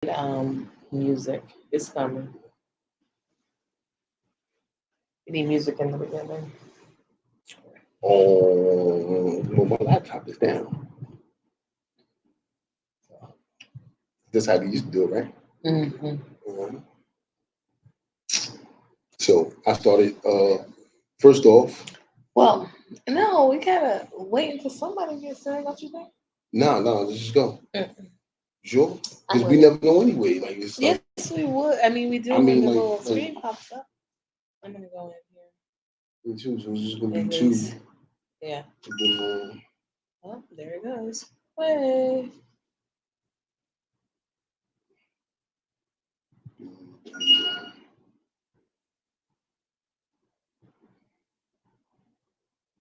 Music is coming. You need music in the beginning. Oh, well, my laptop is down. That's how they used to do it, right? Mm-hmm. So I started. First off, Well, no, we gotta wait until somebody gets there, don't you think? no, let's just go. Sure, I'm because we ready. never know anyway. Like it's Yes, like, we would. I mean, we do I when mean, the like, little screen pops up. I'm gonna go in two. So it's just gonna here. be It two. is. Yeah. And then, Oh, there it goes. Way.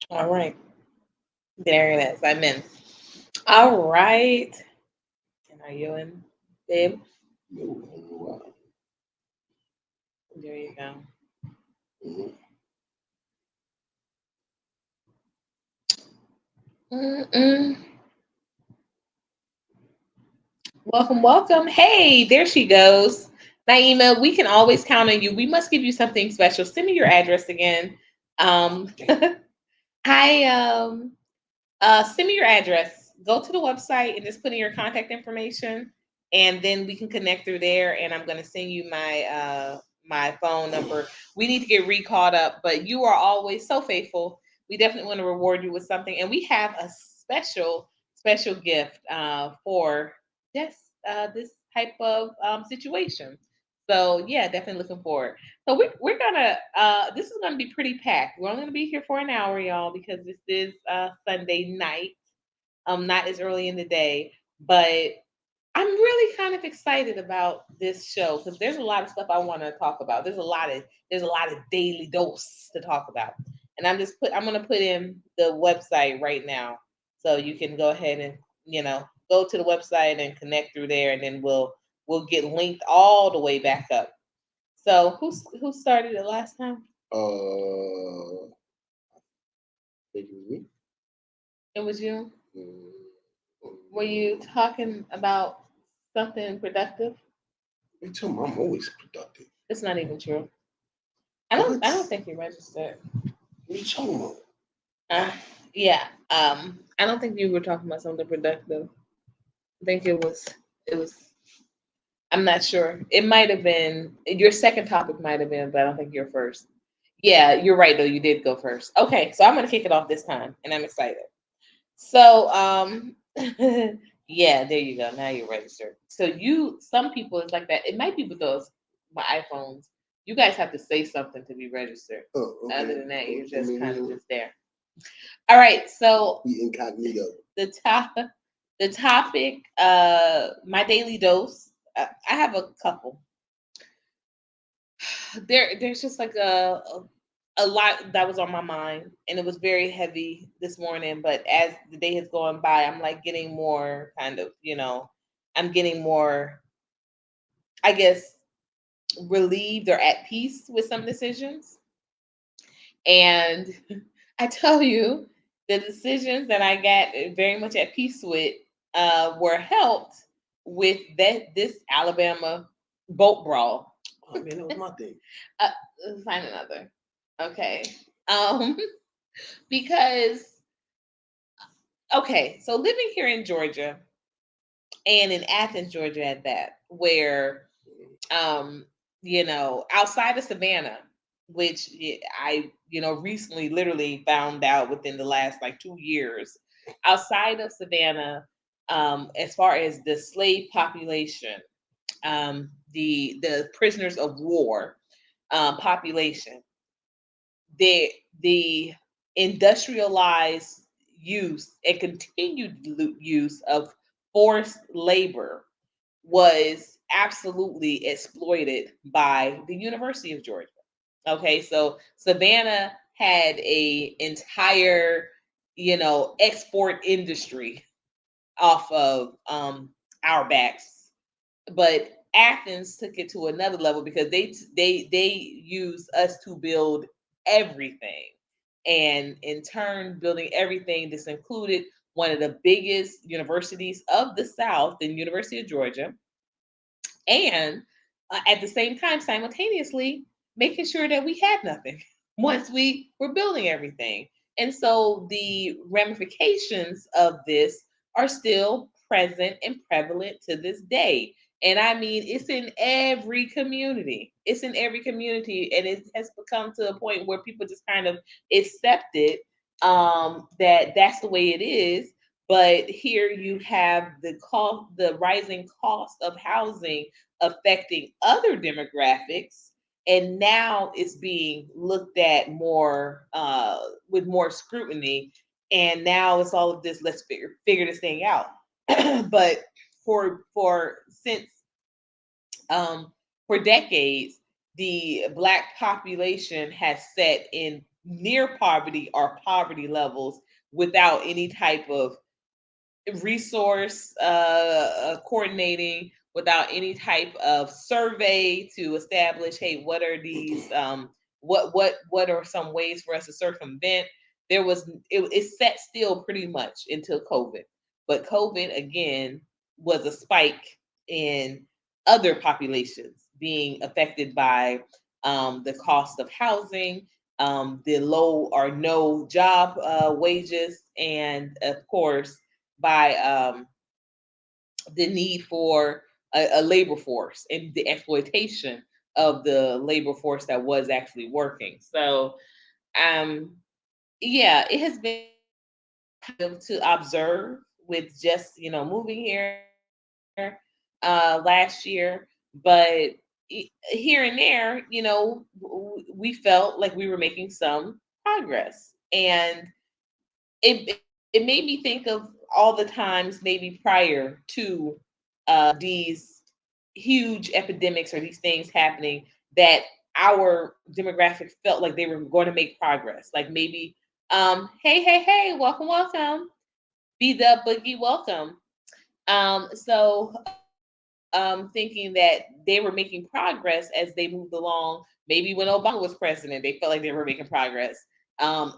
All right. There it is. I'm in. All right. And are you in, babe? There you go. Mm-mm. Welcome, welcome. Hey, there she goes. Naima, we can always count on you. We must give you something special. Send me your address again. Um, hi, send me your address. Go to the website and just put in your contact information, and then we can connect through there. And I'm going to send you my phone number. We need to get recalled up, but you are always so faithful. We definitely want to reward you with something, and we have a special gift for just this type of situation. So yeah, definitely looking forward. So we're gonna this is gonna be pretty packed. We're only gonna be here for an hour, y'all, because this is Sunday night. Not as early in the day, but I'm really kind of excited about this show because there's a lot of stuff I want to talk about. There's a lot of daily dose to talk about, and I'm gonna put in the website right now so you can go ahead and go to the website and connect through there, and then we'll get linked all the way back up. So who started it last time? I think it was me. It was you. Were you talking about something productive? You tell me I'm always productive. It's not even true. I don't think you registered. What are you talking about? Uh, yeah. I don't think you were talking about something productive. I think it was. I'm not sure. It might have been your second topic. Might have been, but I don't think you're first. Yeah, you're right though. You did go first. Okay, so I'm gonna kick it off this time, and I'm excited. So, yeah, there you go. Now you're registered. So some people, it's like that. It might be with those my iPhones. You guys have to say something to be registered. Oh, okay. Other than that, you're just kind of just there. All right. So be incognito. the topic, my daily dose. I have a couple. There's just like a lot that was on my mind, and it was very heavy this morning, but as the day has gone by, I'm like getting more kind of, I'm getting more, I guess, relieved or at peace with some decisions. And I tell you, the decisions that I got very much at peace with were helped with this Alabama boat brawl. Oh man, that was my thing. uh, Find another. Okay. Um, because okay, so living here in Georgia and in Athens, Georgia at that, where um, outside of Savannah, which I, recently literally found out within the last like 2 years, outside of Savannah, as far as the slave population, the prisoners of war population, the industrialized use and continued use of forced labor was absolutely exploited by the University of Georgia. Okay, so Savannah had a entire, export industry off of our backs, but Athens took it to another level because they use us to build everything, and in turn, building everything, this included one of the biggest universities of the South, the University of Georgia, and at the same time, simultaneously making sure that we had nothing once we were building everything. And so the ramifications of this are still present and prevalent to this day. And I mean, it's in every community. It's in every community, and it has become to a point where people just kind of accept it, that that's the way it is. But here you have the rising cost of housing affecting other demographics, and now it's being looked at more, with more scrutiny. And now it's all of this, let's figure this thing out. But for since, um, for decades, the Black population has set in near poverty or poverty levels without any type of resource, coordinating, without any type of survey to establish, hey, what are these, what are some ways for us to circumvent. It set still pretty much until COVID. But COVID again was a spike in other populations being affected by, the cost of housing, the low or no job, wages, and of course by, the need for a labor force and the exploitation of the labor force that was actually working. So, um, yeah, it has been kind of to observe with just, moving here, last year, but here and there, we felt like we were making some progress. And it it made me think of all the times maybe prior to, these huge epidemics or these things happening, that our demographic felt like they were going to make progress. Like maybe, hey, hey, hey, welcome, welcome, be the boogie, welcome. Thinking that they were making progress as they moved along. Maybe when Obama was president, they felt like they were making progress.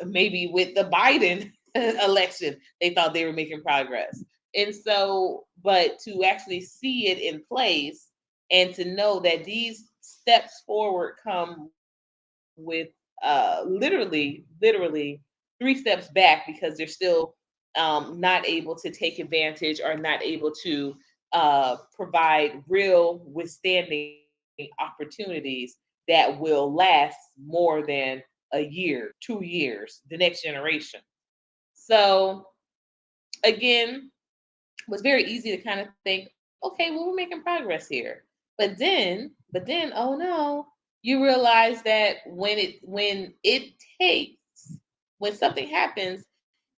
Maybe with the Biden election, they thought they were making progress. And so, but to actually see it in place and to know that these steps forward come with, literally 3 steps back, because they're still, not able to take advantage or not able to, provide real withstanding opportunities that will last more than a year, 2 years, the next generation. So again, it was very easy to kind of think, okay, well, we're making progress here. But then, oh no, you realize that when something happens,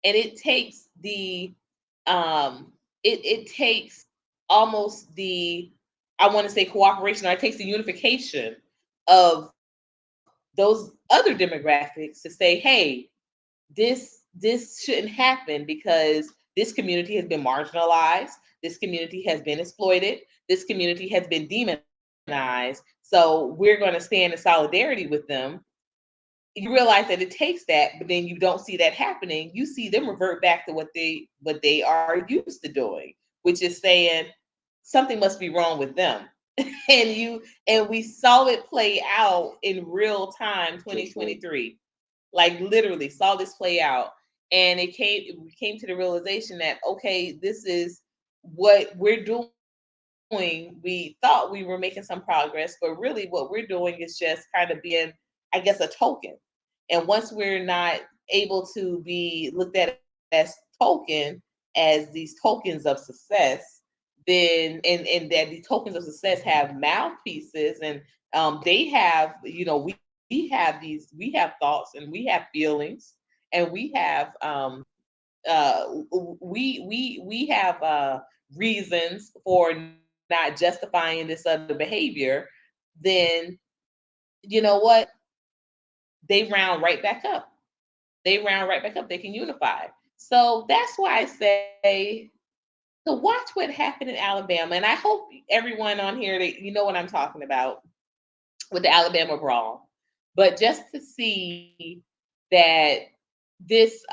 and it takes it takes almost the, I want to say, cooperation, or it takes the unification of those other demographics to say, hey, this shouldn't happen, because this community has been marginalized, this community has been exploited, this community has been demonized, so we're going to stand in solidarity with them. You realize that it takes that, but then you don't see that happening. You see them revert back to what they are used to doing, which is saying something must be wrong with them. And we saw it play out in real time, 2023. Like literally saw this play out. And we came to the realization that, okay, this is what we're doing. We thought we were making some progress, but really what we're doing is just kind of being, I guess, a token. And once we're not able to be looked at as token, as these tokens of success, then, and that these tokens of success have mouthpieces, and, they have, we have thoughts, and we have feelings, and we have, we have, reasons for not justifying this other behavior. Then, you know what, they round right back up. They can unify. So that's why I say to watch what happened in Alabama. And I hope everyone on here, that you know what I'm talking about with the Alabama brawl. But just to see that this,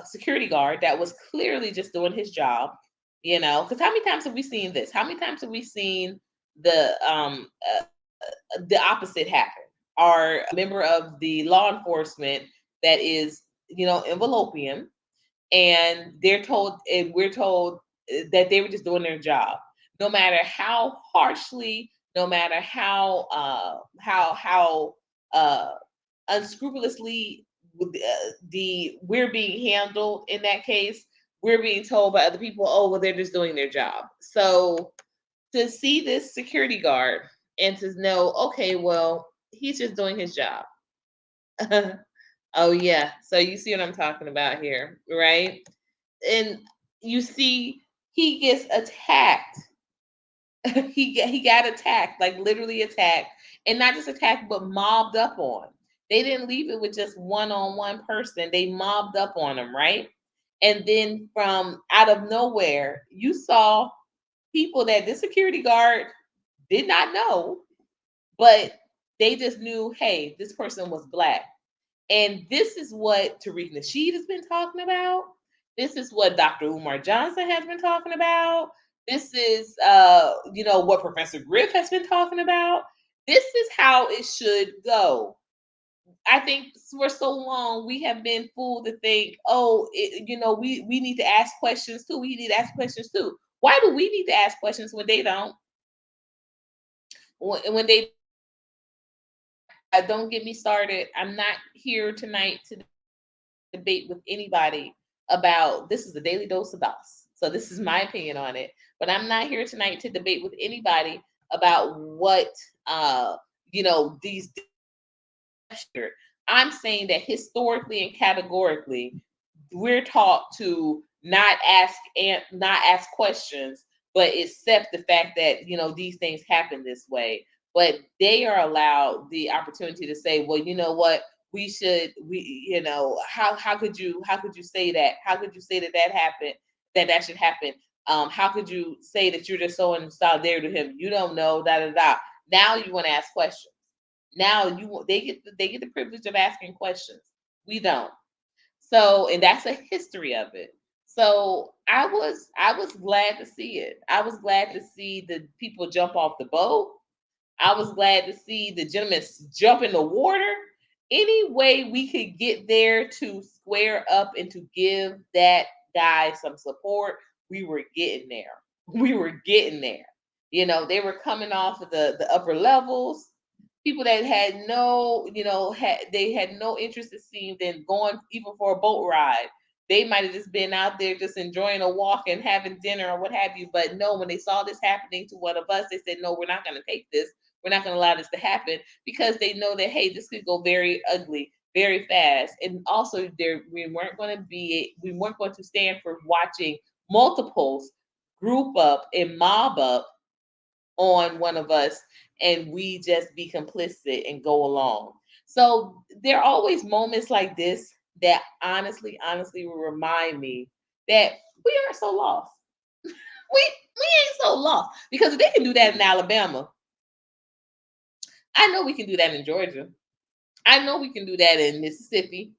security guard that was clearly just doing his job, because how many times have we seen this? How many times have we seen the the opposite happened. Our member of the law enforcement that is, enveloping him, and we're told that they were just doing their job, no matter how harshly, no matter how uh, unscrupulously the we're being handled in that case. We're being told by other people, oh well, they're just doing their job. So to see this security guard and to know, okay, well, he's just doing his job. Oh yeah, so you see what I'm talking about here, right? And you see he gets attacked. He got attacked, like literally attacked, and not just attacked, but mobbed up on. They didn't leave it with just one-on-one person. They mobbed up on him, right? And then from out of nowhere, you saw people that this security guard did not know, but they just knew, hey, this person was black. And this is what Tariq Nasheed has been talking about. This is what Dr. Umar Johnson has been talking about. This is, what Professor Griff has been talking about. This is how it should go. I think for so long we have been fooled to think, oh, we need to ask questions too. We need to ask questions too. Why do we need to ask questions when they don't? When they don't get me started. I'm not here tonight to debate with anybody about this is a daily dose of boss. So this is my opinion on it. But I'm not here tonight to debate with anybody about what these. I'm saying that historically and categorically, we're taught to not ask questions, but accept the fact that these things happen this way. But they are allowed the opportunity to say, well, you know what, how could you say that? How could you say that happened? That should happen. How could you say that you're just so in solidarity with him? You don't know, da da da. Now you want to ask questions. Now they get the privilege of asking questions. We don't. So, and that's a history of it. So I was glad to see it. I was glad to see the people jump off the boat. I was glad to see the gentleman jump in the water. Any way we could get there to square up and to give that guy some support, we were getting there. We were getting there. They were coming off of the upper levels. People that had no, they had no interest in seeing them going even for a boat ride. They might have just been out there just enjoying a walk and having dinner or what have you. But no, when they saw this happening to one of us, they said, no, we're not going to take this. We're not going to allow this to happen, because they know that, hey, this could go very ugly very fast. And also we weren't going to stand for watching multiples group up and mob up on one of us, and we just be complicit and go along. So there are always moments like this that honestly will remind me that we aren't so lost. We ain't so lost, because if they can do that in Alabama, I know we can do that in Georgia. I know we can do that in Mississippi.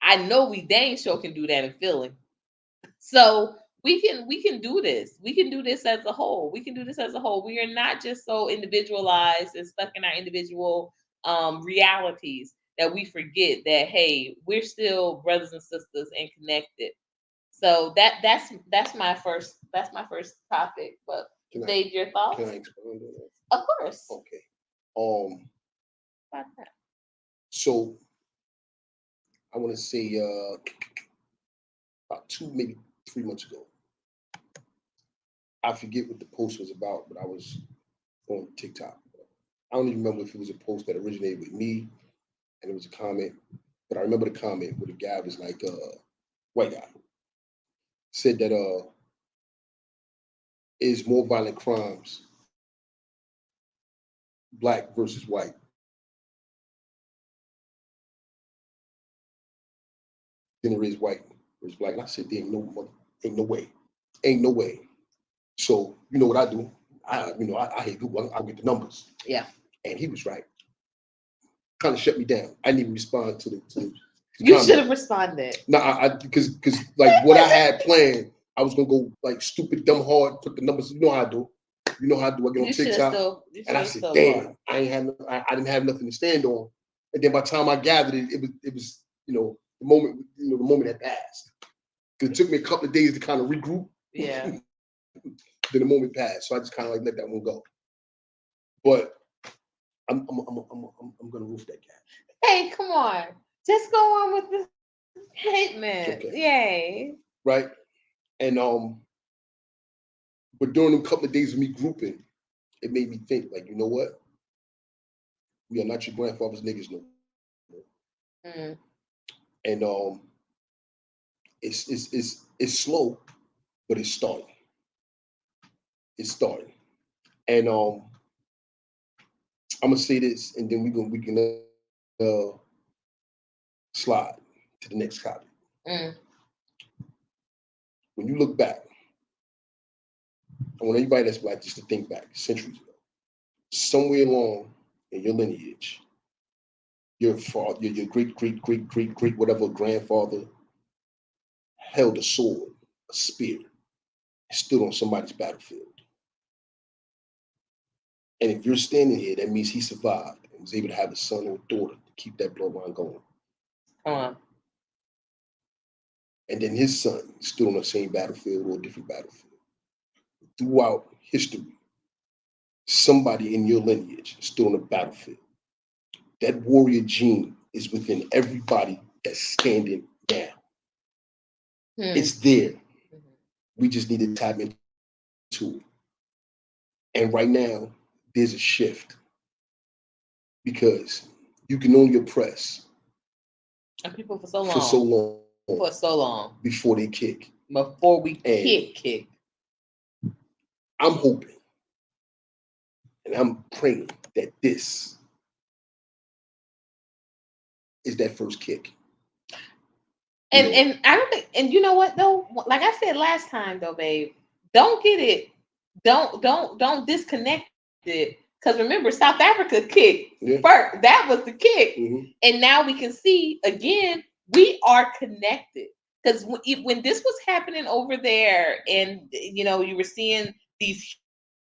I know we dang sure can do that in Philly. So we can do this. We can do this as a whole. We can do this as a whole. We are not just so individualized and stuck in our individual realities that we forget that, hey, we're still brothers and sisters and connected. So that's my first topic. But Can I Dave, your can thoughts? I expound on that? Of course. Okay. Um. About that. So I want to say about 2 maybe 3 months ago. I forget what the post was about, but I was on TikTok. I don't even remember if it was a post that originated with me and it was a comment, but I remember the comment where the guy was like, white guy, said that is more violent crimes black versus white than there is white versus black. And I said, there ain't no way. Ain't no way. So you know what I do? I hate Google. I'll get the numbers. Yeah. And he was right. Kind of shut me down. I didn't even respond to the You should comment. have responded. No, because like what I had planned, I was gonna go like stupid, dumb, hard, put the numbers. You know how I do. You know how I do? I get on You should have TikTok, still. You and should I have said, still bought. "Damn, I didn't have nothing to stand on." And then by the time I gathered it, it was the moment had passed. It took me a couple of days to kind of regroup. Yeah. Then the moment passed, so I just kind of like let that one go. But I'm gonna roof that gap. Hey, come on. Just go on with the statement. Okay. Yay. Right? And but during a couple of days of me grouping, it made me think, like, you know what? We are not your grandfather's niggas no more. Mm. And it's slow, but it's starting. It's starting. And I'm gonna say this, and then we can slide to the next copy. Mm. When you look back, I want everybody that's black just to think back centuries ago. Somewhere along in your lineage, your father, your great whatever grandfather held a sword, a spear, and stood on somebody's battlefield. And if you're standing here, that means he survived and was able to have a son or a daughter to keep that bloodline going. Come on. And then his son stood on the same battlefield or a different battlefield. Throughout history, somebody in your lineage stood on a battlefield. That warrior gene is within everybody that's standing now. It's there. We just need to tap into it. And right now, there's a shift because you can only oppress And people for so long. for so long. For so long. Before they kick. Before we kick. I'm hoping and I'm praying that this is that first kick. And I don't think, and you know what though? Like I said last time though, babe, don't get it. Don't disconnect it. Because remember, South Africa kicked first. That was the kick. Mm-hmm. And now we can see again, we are connected. Because when this was happening over there, and you were seeing these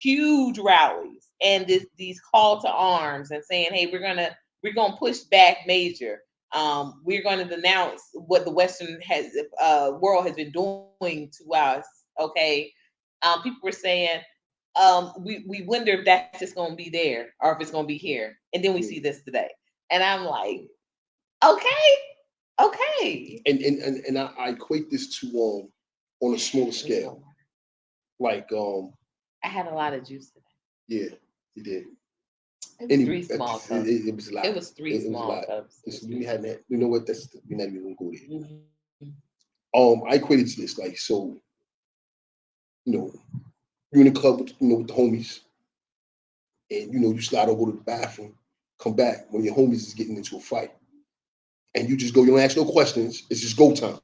huge rallies and these call to arms and saying, "Hey, we're gonna push back major. We're going to denounce what the Western world has been doing to us." Okay, people were saying, we wonder if that's just going to be there or if it's going to be here, and then we see this today, and I'm like, okay. And I equate this to on a smaller scale, like I had a lot of juice today. Yeah, you did. It was three small cups. It was a lot. It was three small cups. We had that. You know what? We're not even gonna go there. Mm-hmm. I equated to this, like, so, you're in the club with the homies, and you slide over to the bathroom, come back when your homies is getting into a fight, and you just go. You don't ask no questions. It's just go time.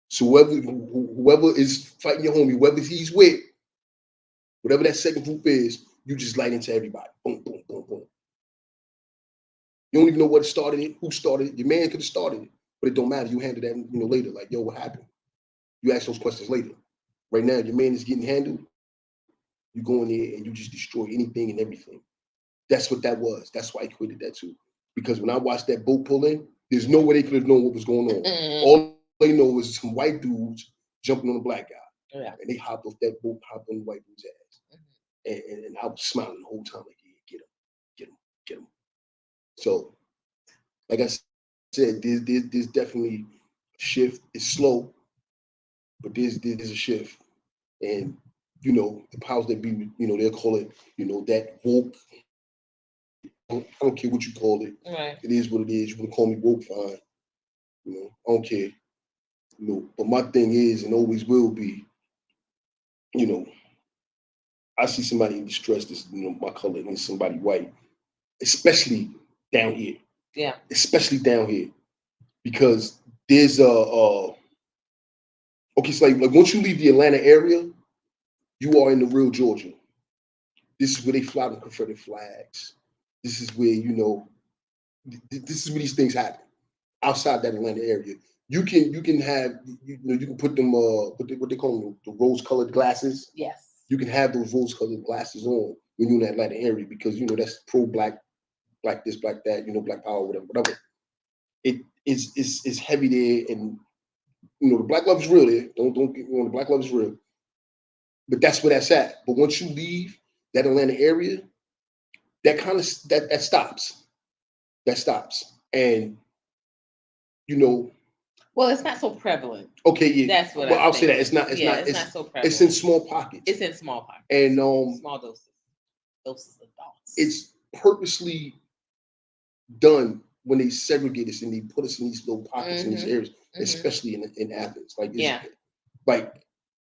So whoever is fighting your homie, whoever he's with, whatever that second group is, you just light into everybody. Boom, boom, boom, boom. You don't even know what started it, who started it. Your man could have started it, but it don't matter. You handle that, later. Like, yo, what happened? You ask those questions later. Right now, your man is getting handled. You go in there and you just destroy anything and everything. That's what that was. That's why I equated that too. Because when I watched that boat pull in, there's no way they could have known what was going on. All they know was some white dudes jumping on a black guy. Yeah. And they hopped off that boat, hopped on the white dude's ass. And I was smiling the whole time, like, yeah, get him. So, like I said, there's definitely a shift. It's slow, but there's a shift. And, the powers that be, they'll call it, that woke. I don't care what you call it. Right. It is what it is. You want to call me woke, fine. I don't care. But my thing is, and always will be, I see somebody in distress, this, my color, and somebody white, especially down here. Yeah. Especially down here. Because there's okay, so like once you leave the Atlanta area, you are in the real Georgia. This is where they fly the Confederate flags. This is where, this is where these things happen. Outside that Atlanta area. You can have, you can put them what they call them, the rose-colored glasses. Yes. you can have those rose-colored glasses on when you're in the Atlanta area because that's pro-black, black this, black that, black power, whatever. It is heavy there, and the black love is real there. Don't get me wrong, the black love is real, but that's where that's at. But once you leave that Atlanta area, that kind of that stops. That stops, and you know, Well, it's not so prevalent. okay, yeah. That's what Well, I'll say think. that it's not. It's not so prevalent. It's in small pockets. It's in small pockets. And small doses. Doses of dots. It's purposely done when they segregate us and they put us in these little pockets in these areas, especially in Athens. Like like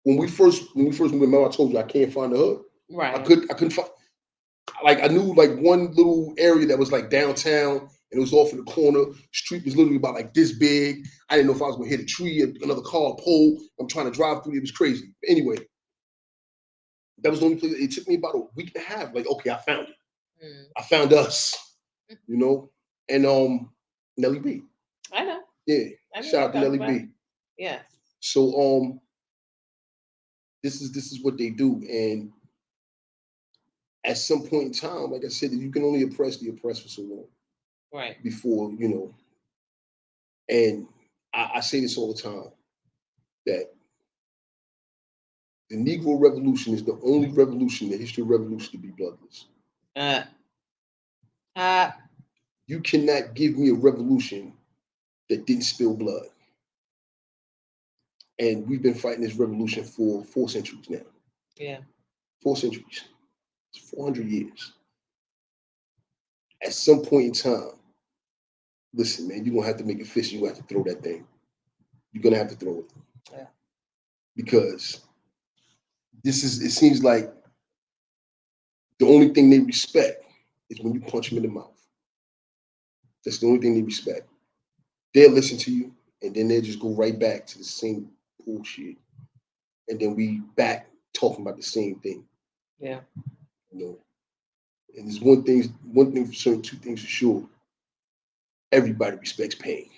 when we first moved, remember I told you I can't find the hood. Right. I couldn't find. Like I knew like one little area that was like downtown and it was off in the corner. The street was literally about like this big. I didn't know if I was gonna hit a tree, another car, a pole. I'm trying to drive through. It was crazy. Anyway, that was the only place. It took me about a week and a half. Like, okay, I found it. I found us. And Nelly B. I know. Yeah. Shout out to Nelly B. Yeah. So this is what they do. And at some point in time, like I said, you can only oppress the oppressed for so long. Right. Before, and I say this all the time, that the Negro Revolution is the only revolution in the history of revolution to be bloodless. You cannot give me a revolution that didn't spill blood. And we've been fighting this revolution for 4 centuries now. Yeah. 4 centuries. It's 400 years. At some point in time, listen, man, you're going to have to make a fist. You're going to have to throw that thing. You're going to have to throw it. Yeah. Because it seems like the only thing they respect is when you punch them in the mouth. That's the only thing they respect. They'll listen to you, and then they'll just go right back to the same bullshit. And then we back talking about the same thing. Yeah. And there's one thing for certain, 2 things for sure. Everybody respects pain.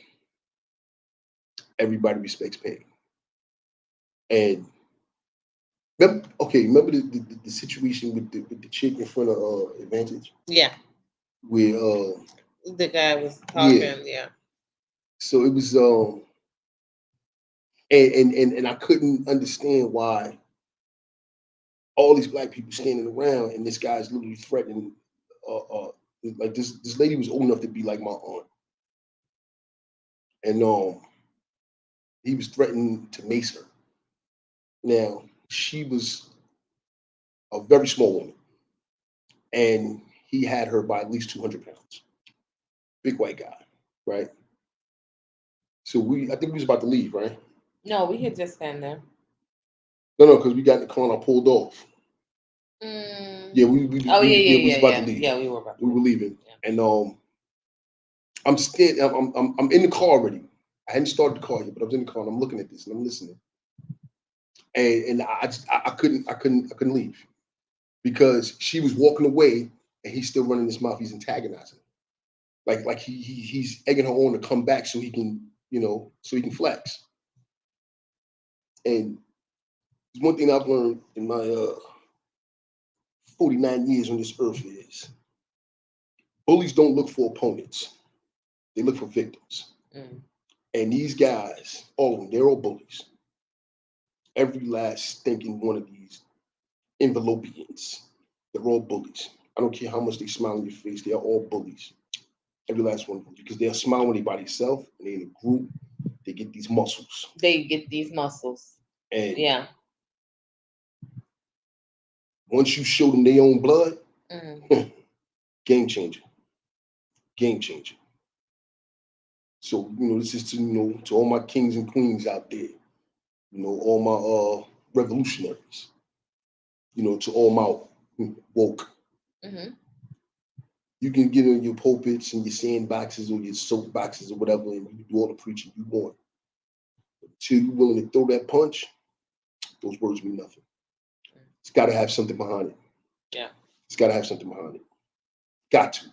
Everybody respects pain. And remember the situation with the chick in front of Advantage? Yeah. Where the guy was talking, yeah. So it was and I couldn't understand why all these black people standing around and this guy's literally threatening like this lady was old enough to be like my aunt. And he was threatening to mace her. Now, she was a very small woman. And he had her by at least 200 pounds. Big white guy, right? So I think we was about to leave, right? No, we had just been there. No, because we got in the car and I pulled off. Yeah, we was about to leave. Yeah, we were leaving. Yeah. And I'm standing. I'm in the car already. I hadn't started the car yet, but I was in the car and I'm looking at this and I'm listening. And I couldn't leave because she was walking away and he's still running his mouth. He's antagonizing, like he's egging her on to come back so he can flex. And one thing I've learned in my 49 years on this earth is bullies don't look for opponents. They look for victims. And these guys, all of them, they're all bullies. Every last stinking one of these envelopians, they're all bullies. I don't care how much they smile in your face, they are all bullies. Every last one of them. Because they'll smile when they're by themselves and they're in a group, they get these muscles. And yeah. Once you show them their own blood, game changer. Game changer. So, this is to all my kings and queens out there, all my revolutionaries, to all my woke. You can get in your pulpits and your sandboxes or your soapboxes or whatever, and you do all the preaching you want. Until you're willing to throw that punch, those words mean nothing. It's got to have something behind it. Yeah. It's got to have something behind it. Got to.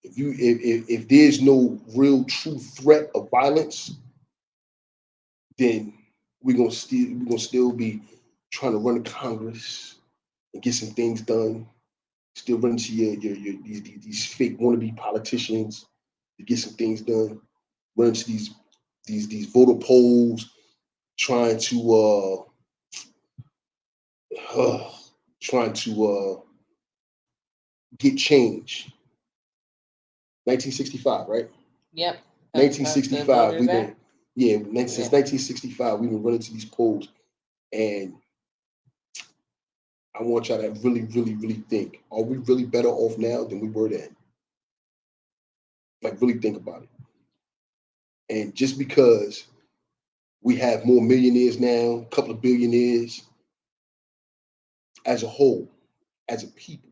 If there's no real true threat of violence, then we're gonna still be trying to run a Congress and get some things done. Still running to your these fake wannabe politicians to get some things done. Running to these voter polls, trying to uh trying to get change. 1965, right? Yep. About the 1965, Voters we've been Act. yeah, since Yeah. 1965, we've been running to these polls, and I want y'all to really, really, really think: Are we really better off now than we were then? Like, really think about it. And just because we have more millionaires now, a couple of billionaires, as a whole, as a people,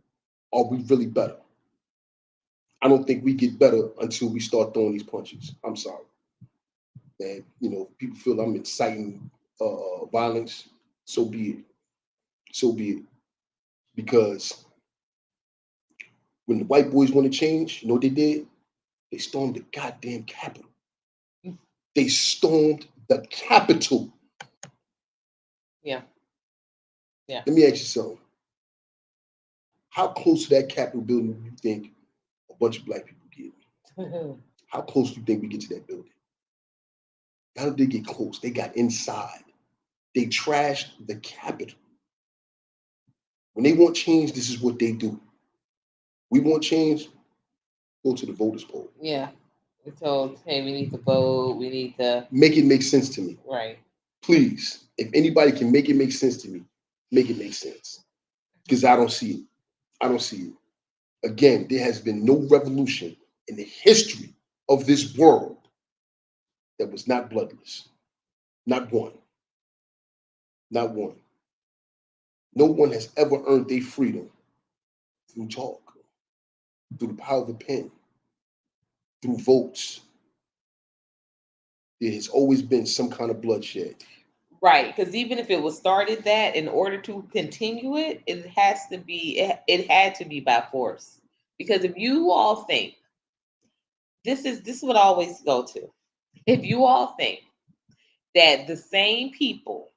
are we really better? I don't think we get better until we start throwing these punches. I'm sorry, man. People feel I'm inciting violence. So be it. So be it. Because when the white boys want to change, you know what they did? They stormed the goddamn Capitol. They stormed the Capitol. Yeah. Yeah. Let me ask you something. How close to that Capitol building do you think a bunch of black people get? How close do you think we get to that building? How did they get close? They got inside. They trashed the Capitol. When they want change, this is what they do. We want change, go to the voters poll. Yeah. We told, hey, we need to vote. We need to. Make it make sense to me. Right. Please, if anybody can make it make sense to me, make it make sense. Because I don't see it. I don't see it. Again, there has been no revolution in the history of this world that was not bloodless. Not one. Not one. No one has ever earned their freedom through talk, through the power of the pen, through votes. There has always been some kind of bloodshed. Right, because even if it was started that, in order to continue it, it has to be it had to be by force. Because if you all think this is what I always go to. If you all think that the same people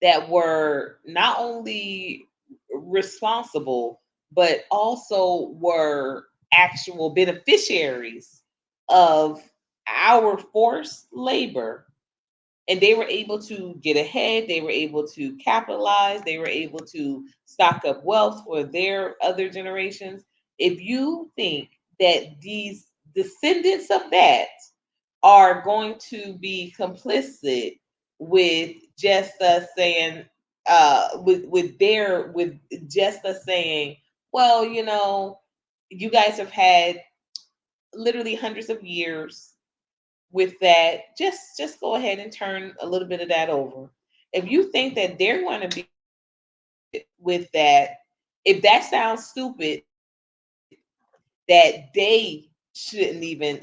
that were not only responsible but also were actual beneficiaries of our forced labor, and they were able to get ahead, they were able to capitalize, they were able to stock up wealth for their other generations. If you think that these descendants of that are going to be complicit with just us saying with just us saying, well, you guys have had literally hundreds of years with that, just go ahead and turn a little bit of that over. If you think that they're going to be with that, if that sounds stupid, that they shouldn't even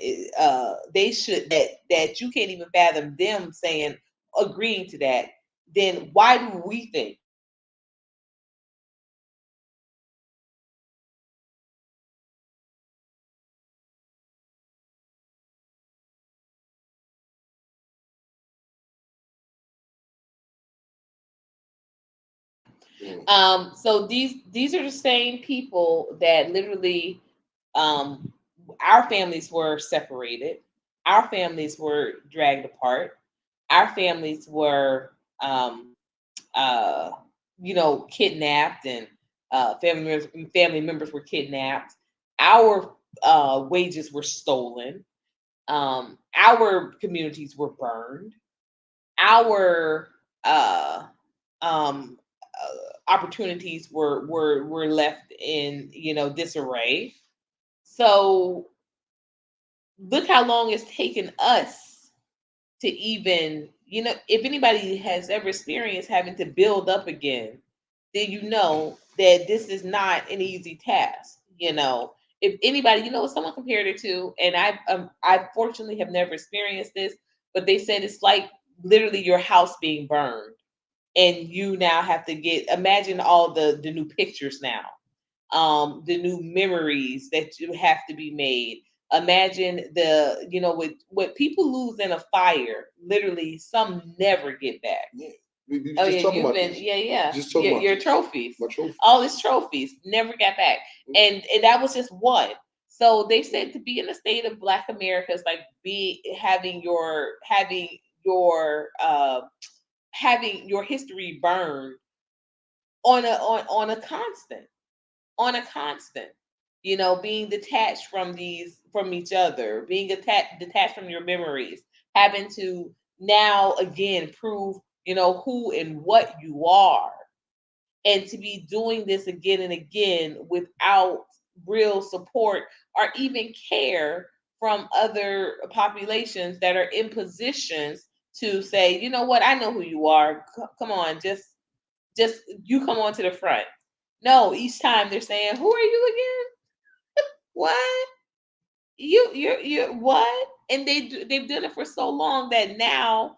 they should that you can't even fathom them saying agreeing to that, then why do we think Mm. so these are the same people that literally um our families were separated, our families were dragged apart, our families were uh kidnapped, and family members were kidnapped, our wages were stolen, our communities were burned, our um opportunities were left in disarray. So look how long it's taken us to even, if anybody has ever experienced having to build up again, then you know that this is not an easy task. If anybody, what someone compared it to, and I fortunately have never experienced this, but they said it's like literally your house being burned, and you now have to imagine all the new pictures now, the new memories that you have to be made. Imagine with what people lose in a fire, literally some never get back. Yeah. We was Oh just yeah, talking you've about been this. yeah. Just talking about Your this. trophies, My trophy. all his trophies, never got back, and that was just one. So they said to be in the state of Black America is like be having your history burned on a constant, being detached from each other, being detached from your memories, having to now again prove who and what you are, and to be doing this again and again without real support or even care from other populations that are in positions to say, you know what, I know who you are. Come on, just you come on to the front. No, each time they're saying, "Who are you again? What? You what?" And they've done it for so long that now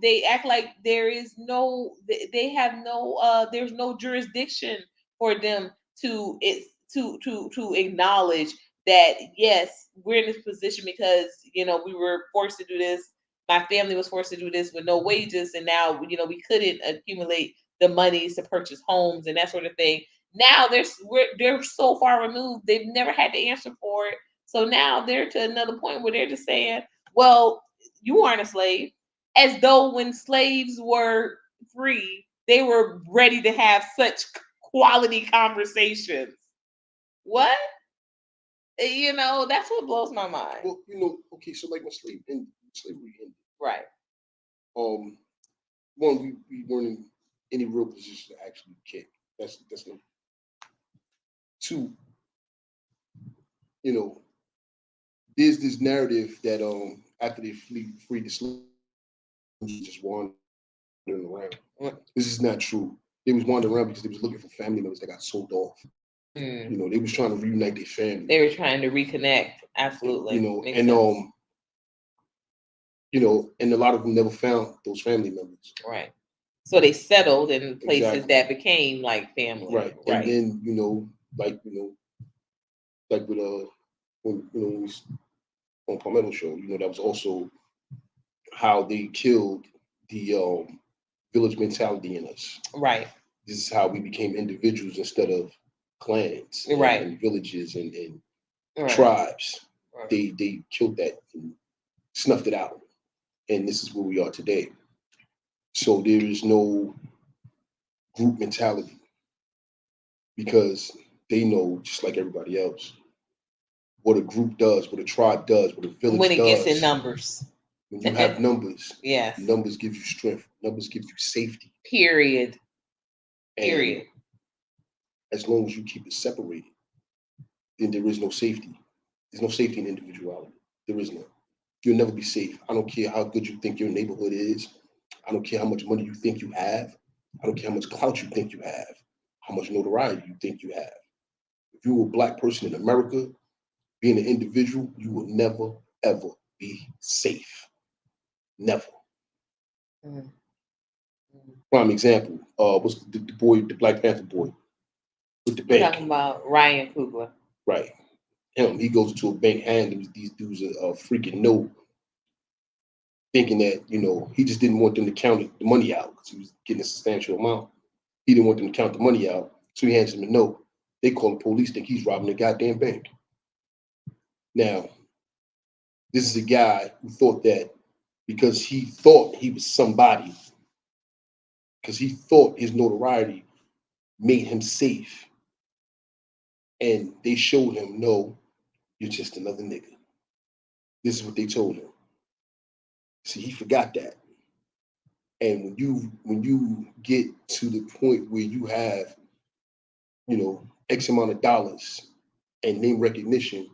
they act like there is no they have no there's no jurisdiction for them to acknowledge that yes, we're in this position because we were forced to do this. My family was forced to do this with no wages, and now we couldn't accumulate the monies to purchase homes and that sort of thing. Now they're so far removed, they've never had to answer for it. So now they're to another point where they're just saying, well, you aren't a slave. As though when slaves were free, they were ready to have such quality conversations. What? That's what blows my mind. Well, okay, so like when slavery ended, Right. um, one, we weren't in any real position to actually kick. That's no. Two, you know, there's this narrative that after they freed the slaves, just wandering around. This is not true. They was wandering around because they was looking for family members that got sold off. They was trying to reunite their family. They were trying to reconnect. Absolutely. Makes And sense. And a lot of them never found those family members. Right. So they settled in places Exactly. that became like family. Right. And then, like with when we on Palmetto show, that was also how they killed the village mentality in us. Right. This is how we became individuals instead of clans Right. and villages and Right. tribes. Right. They killed that and snuffed it out. And this is where we are today. So there is no group mentality because they know, just like everybody else, what a group does, what a tribe does, what a village when it does. gets in numbers. When you have numbers, yes, numbers give you strength. Numbers give you safety. Period. And as long as you keep it separated, then there is no safety. There's no safety in individuality. There is none. You'll never be safe. I don't care how good you think your neighborhood is. I don't care how much money you think you have. I don't care how much clout you think you have, how much notoriety you think you have. If you were a Black person in America, being an individual, you will never, ever be safe. Never. Mm-hmm. Prime example, what's the boy, the Black Panther boy with the bank? You're talking about Ryan Coogler. Right. Him. He goes into a bank handing these dudes a freaking note, thinking that, he just didn't want them to count the money out because he was getting a substantial amount. He didn't want them to count the money out, so he hands them a note. They call the police, think he's robbing the goddamn bank. Now, this is a guy who thought that because he thought he was somebody, because he thought his notoriety made him safe. And they showed him, no, you're just another nigga. This is what they told him. See, he forgot that. And when you get to the point where you have, X amount of dollars and name recognition,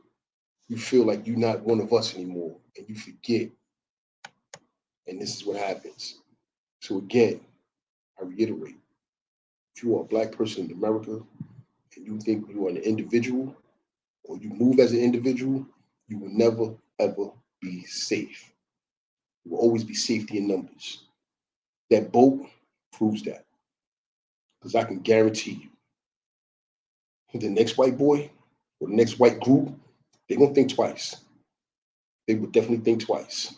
you feel like you're not one of us anymore, and you forget. And this is what happens. So again, I reiterate, if you are a Black person in America and you think you are an individual or you move as an individual, you will never, ever be safe. You will always be safety in numbers. That boat proves that. Because I can guarantee you, the next white boy or the next white group, they're going to think twice. They would definitely think twice.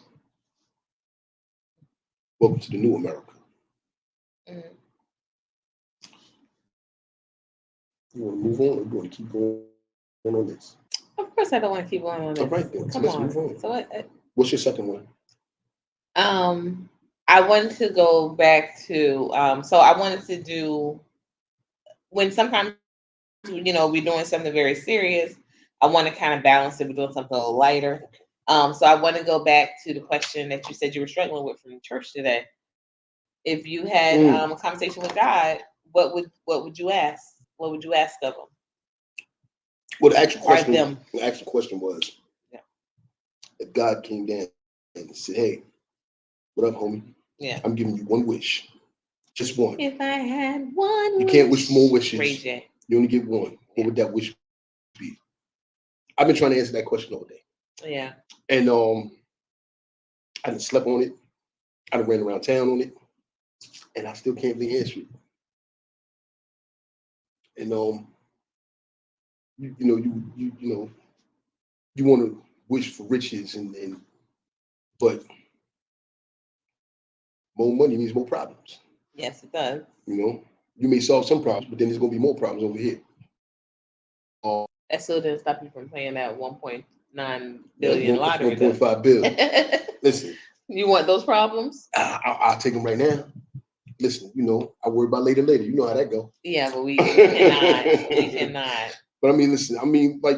Welcome to the new America. Mhm. You want to move on, or you want to keep going on this? Of course, I don't want to keep going All on right, this. then. So let's Come move on. on. So what? What's your second one? Um, I wanted to go back to. So I wanted to do when sometimes we're doing something very serious. I want to kind of balance it with doing something a little lighter. So I want to go back to the question that you said you were struggling with from church today. If you had a Mm. conversation with God, what would you ask? What would you ask of him Well, or them? the actual question was, Yeah. if God came down and said, "Hey, what up, homie? I'm Yeah. giving you one wish, just one. If I had You one can't wish for more wish, wishes. Ray J. You only get one. What Yeah. would that wish be?" I've been trying to answer that question all day, Yeah. and I done slept on it. I done ran around town on it, and I still can't really answer it. And you you want to wish for riches, and but more money means more problems. Yes, it does. You know, you may solve some problems, but then there's gonna be more problems over here. That still didn't stop you from playing that 1.9 That's billion that's lottery, though. 1.5 bill. Listen, You want those problems? I'll take them right now. Listen, I worry about later. Later, you know how that go. Yeah, but we cannot. We cannot. But I mean, listen. I mean, like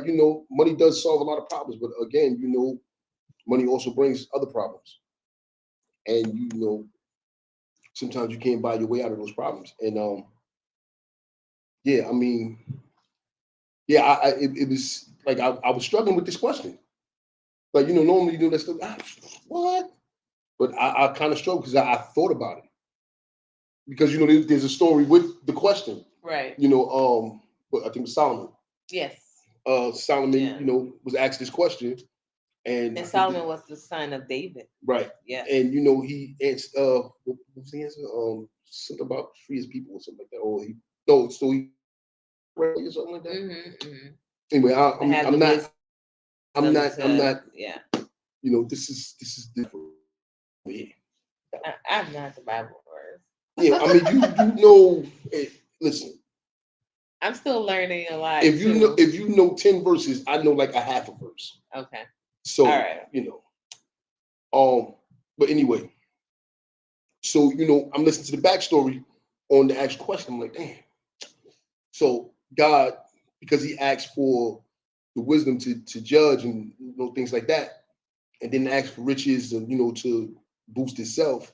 money does solve a lot of problems, but again, money also brings other problems, and sometimes you can't buy your way out of those problems. And yeah, I mean, yeah, it was like I was struggling with this question. Like normally that's what, but I kind of struggled because I thought about it because there's a story with the question. Right. But I think it was Solomon. Yes. Solomon, Yeah. was asked this question, and And I think Solomon was the son of David. right, Yeah. and he answered. What was the answer? Something about free as people or something like that. Or he no, so he or something like that. Mm-hmm. Anyway, To have the wisdom I'm to not. yeah. This is different here. I'm not the Bible verse. I mean, you know. Listen, I'm still learning a lot if too. you know 10 verses, I know like a half a verse. Okay. All So right. but anyway, so I'm listening to the backstory on the actual question. I'm like, damn. So God, because He asked for the wisdom to judge and things like that, and then asked for riches and to boost Himself,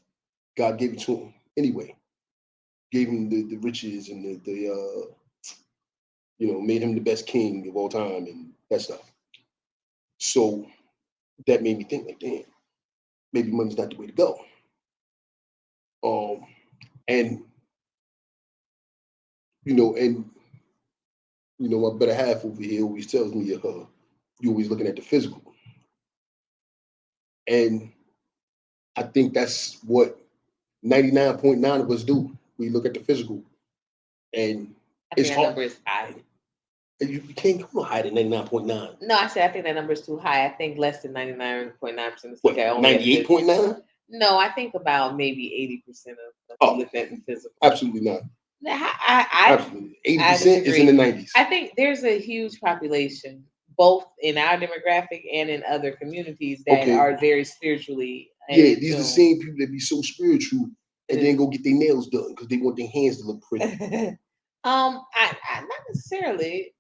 God gave it to him anyway. Gave him the riches and the made him the best king of all time and that stuff. So that made me think like, damn, maybe money's not the way to go. And and my better half over here always tells me, you always looking at the physical, and I think that's what 99.9 of us do. We look at the physical, and I think it's that hard. number is high. You can't go no higher than 99.9. No, I said I think that number is too high. I think less than 99.9% What, look at only at 98.9? No, I think about maybe 80% of Oh, look at the physical. absolutely not. Absolutely. I 80% is in disagree. the 90s. I think there's a huge population, both in our demographic and in other communities, that Okay. are very spiritually Yeah, in these are the tune. same people that be so spiritual and then go get their nails done because they want their hands to look pretty. I not necessarily.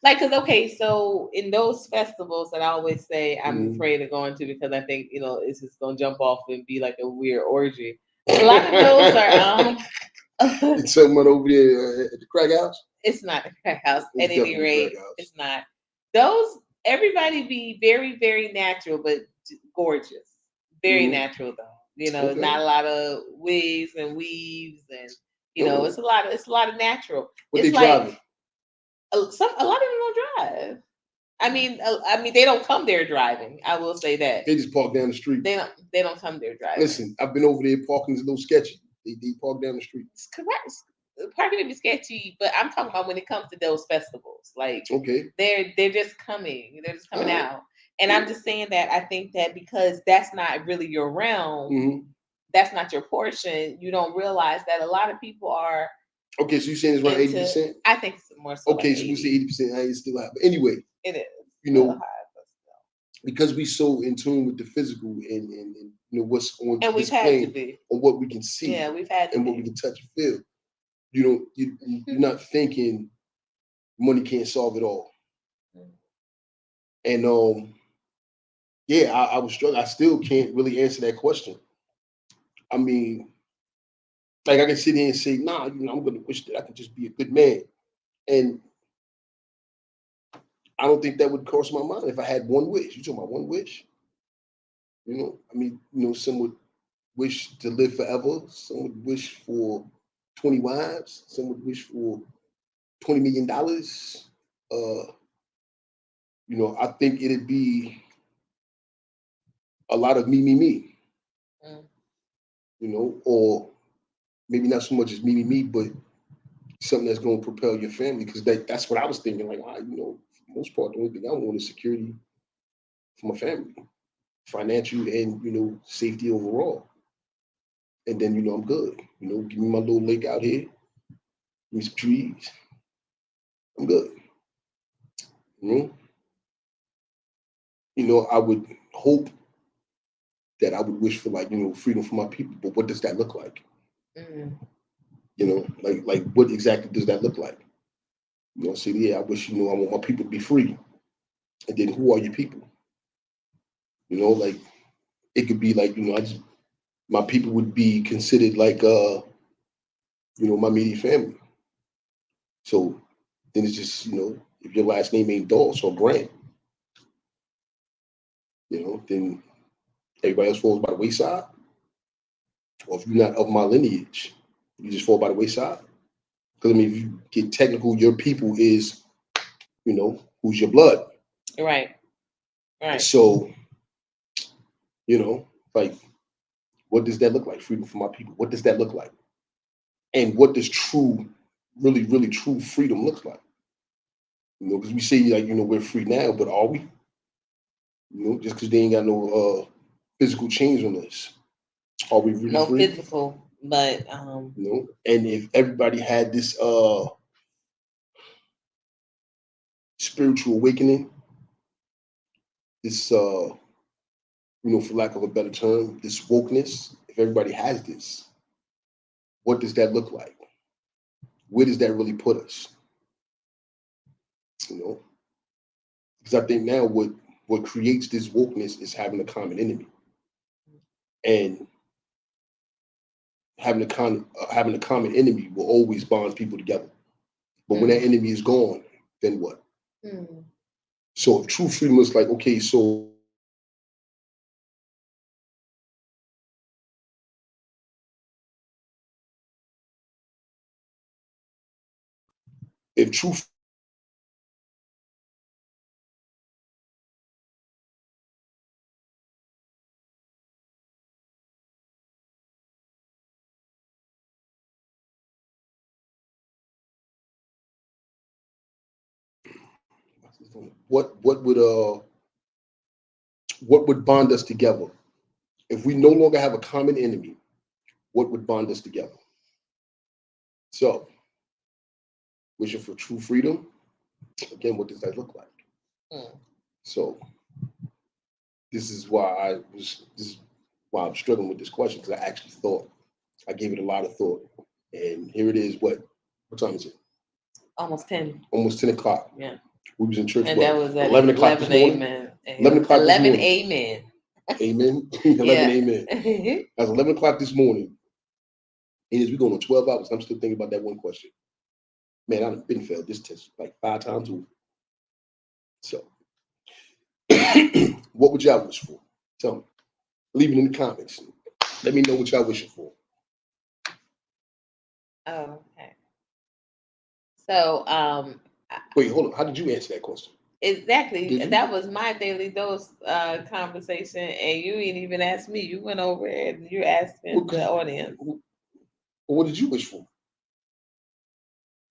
Like, cause okay, so in those festivals that I always say I'm afraid of going to because I think it's just gonna jump off and be like a weird orgy. A lot of those are You talking about over there at the crack house? It's not a crack house It's at any definitely a rate. crack house. It's not. Those everybody be very very natural, but gorgeous. Very natural though. Okay. Not a lot of wigs and weaves and Mhm. it's a lot of natural. What It's they like driving? a lot of them don't drive. I mean, they don't come there driving. I will say that They just park down the street. they don't come there driving. Listen, I've been over there parking is a little sketchy. They park down the street. It's correct. Parking may be sketchy, but I'm talking about when it comes to those festivals. Like Okay. they're just coming. They're just coming Alright. out. And I'm just saying that I think that because that's not really your realm, Mhm. that's not your portion, you don't realize that a lot of people are Okay, so you're saying it's around into. 80%? I think it's more so like Okay, so we say 80. 80%. It's still high. But anyway, It is you a little know, high, but still. because we so in tune with the physical and what's on And we've had to display be. on what we can see Yeah, we've had to and what we be. can touch and feel. You're not thinking money can't solve it all. And yeah, I was struggling. I still can't really answer that question. I mean, like I can sit here and say, nah, I'm gonna wish that I could just be a good man. And I don't think that would cross my mind if I had one wish. You talking about one wish? I mean, some would wish to live forever. Some would wish for 20 wives. Some would wish for $20 million. I think it'd be a lot of me, Mm. or maybe not so much as me, but something that's going to propel your family. Because that's what I was thinking. Like, for the most part, the only thing I want is security for my family, financial and safety overall. And then I'm good. Give me my little lake out here, give me some trees, I'm good. You know, I would hope that I would wish for like freedom for my people. But what does that look like? Mm. Like what exactly does that look like? Say, yeah, I wish I want my people to be free. And then who are your people? Like it could be like my people would be considered like my immediate family. So then it's just if your last name ain't Dawes or Grant, then everybody else falls by the wayside. Or if you're not of my lineage, you just fall by the wayside. Because I mean, if you get technical, your people is who's your blood. Right. Right. So like what does that look like? Freedom for my people. What does that look like? And what does true, really, really true freedom look like? Because we say like we're free now, but are we? Just because they ain't got no physical chains on us, are we really No free? physical, but And if everybody had this spiritual awakening, this for lack of a better term, this wokeness, if everybody has this, what does that look like? Where does that really put us? Because I think now what creates this wokeness is having a common enemy, and having a common enemy will always bond people together. But when that enemy is gone, then what? mm. So if true freedom is like, okay, so if true what would bond us together? If we no longer have a common enemy, what would bond us together? So, wishing for true freedom, again, what does that look like? Mm. So, this is why I'm struggling with this question, because I actually thought, I gave it a lot of thought. And here it is, what time is it? Almost 10. Almost 10 o'clock. Yeah. We was in church, And what, that was at 11 o'clock this 11 morning? amen. 11 o'clock this 11 morning. amen. Amen. 11 Yeah. amen. That's 11 o'clock this morning. And as we going on 12 hours, I'm still thinking about that one question. Man, I've been failed this test like 5 times over. So, what would y'all wish for? Tell me. Leave it in the comments. Let me know what y'all wishing for. Oh, okay. So, Wait, hold on. How did you answer that question? exactly. That was my daily dose conversation, and you didn't even ask me. You went over and you're asking the audience. What did you wish for?